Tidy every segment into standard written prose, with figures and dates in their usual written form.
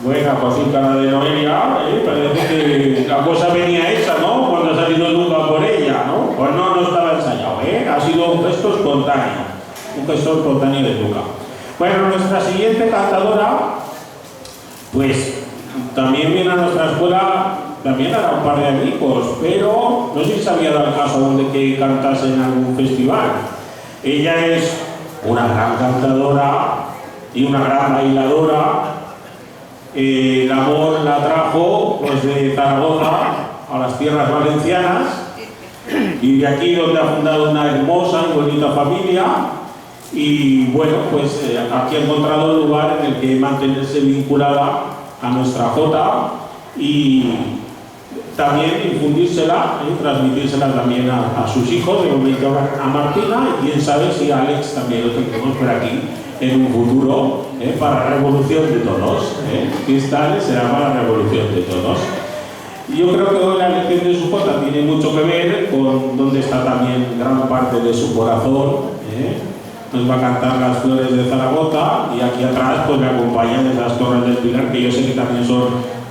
Buena, pues sí, cara de Noelia, parece que la cosa venía hecha, ¿no? Cuando ha salido Luca por ella, ¿no? Pues no estaba ensayado, ha sido un gesto espontáneo de Luca. Bueno, nuestra siguiente cantadora, pues también viene a nuestra escuela, también era un par de amigos, pero no sé si se había dado el caso aún de que cantase en algún festival. Ella es una gran cantadora y una gran bailadora. El amor la trajo pues, de Zaragoza a las tierras valencianas y de aquí donde ha fundado una hermosa y bonita familia y bueno, pues aquí ha encontrado el lugar en el que mantenerse vinculada a nuestra Jota y también infundírsela y transmitírsela también a sus hijos, de momento a Martina y quién sabe si a Alex también lo tendremos por aquí en un futuro para la revolución de todos. Cristales será para la revolución de todos. Yo creo que hoy la elección de su Jota tiene mucho que ver con donde está también gran parte de su corazón. Nos va a cantar Las Flores de Zaragoza y aquí atrás pues me acompañan esas Torres del Pilar que yo sé que también son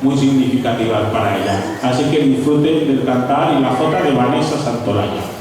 muy significativas para ella. Así que disfruten del cantar y la Jota de Vanessa Santolaya.